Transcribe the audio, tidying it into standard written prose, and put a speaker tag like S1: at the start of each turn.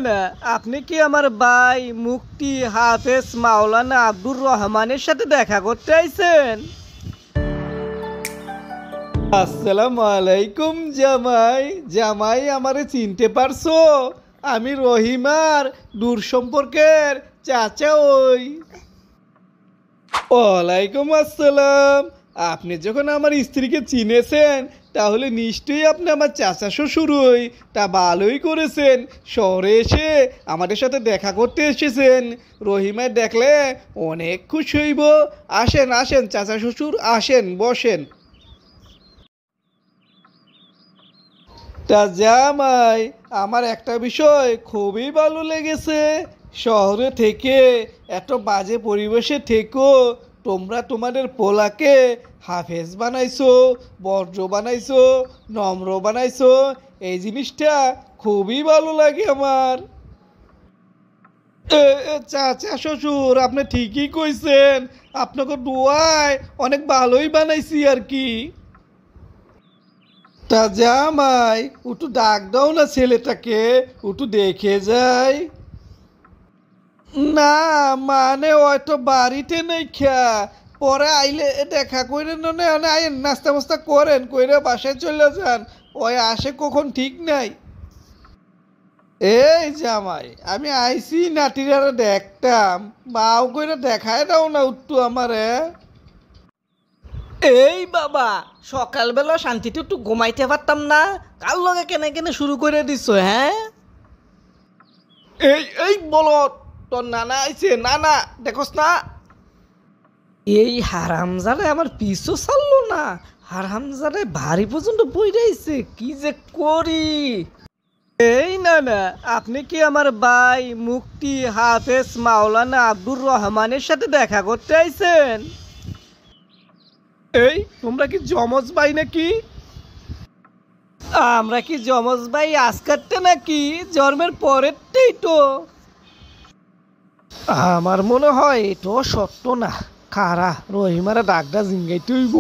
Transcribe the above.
S1: না, আপনি কি আমার ভাই মুফতি হাফেজ মাওলানা আব্দুর রহমানের সাথে দেখা করতে আইছেন? আসসালামু আলাইকুম জামাই। জামাই আমারে চিনতে পারছো? আমি রহিমার দূর সম্পর্কের চাচা ওই। ওয়ালাইকুম আসসালাম। আপনি যখন আমার স্ত্রীকে চিনেছেন তাহলে নিশ্চয়ই আপনি আমার চাচা শ্বশুর হই। তা ভালোই করেছেন, শহরে এসে আমাদের সাথে দেখা করতে এসেছেন। রহিমায় দেখলে অনেক খুশি হইব। আসেন আসেন চাচা শ্বশুর, আসেন বসেন। তা জামাই, আমার একটা বিষয় খুবই ভালো লেগেছে। শহরে থেকে এত বাজে পরিবেশে থেকেও তোমরা তোমাদের পোলাকে হাফেজ বানাইছো, বর্জ্য বানাইছো, নম্র বানাইছো। এই জিনিসটা খুবই ভালো লাগে আমার। চাচা শ্বশুর, আপনি ঠিকই কইছেন। আপনাকে দোয়ায় অনেক ভালোই বানাইছি আর কি। তা জামাই, একটু ডাক দাও না ছেলেটাকে, একটু দেখে যাই। না মানে হয়তো বাড়িতে নেই খা, পরে আইলে দেখা করে নে আইন, নাস্তা মাস্তা করেন, কইরে বাসায় চলে যান। ওই আসে কখন ঠিক নাই। এই জামাই, আমি আইসি নাতিরারে দেখতাম, মাও কইরে দেখায় দাও না একটু আমারে। এই বাবা, সকালবেলা শান্তিতে একটু ঘুমাইতে পারতাম না? কার লগে কেনে কেনে শুরু করে দিছ? হ্যাঁ, এই এই বলো, তোর নানা আইছে। নানা দেখোস না? এই হারামজাদা আমার পিছু ছাড়লো না। হারামজাদা ভারী পর্যন্ত বইরাইছে, কি যে করি। এই নানা, আপনি কি আমার ভাই মুফতি হাফেজ মাওলানা আব্দুর রহমানের সাথে দেখা করতে আইছেন? এই তোমরা কি জমজ ভাই নাকি? আমরা কি জমজ ভাই আজকারটা নাকি জন্মের পরেরটাই তো? আমার মনে হয় এটাও সত্য না। খারা রহিমারা ডাকটা জিঙ্গাইতে হইব।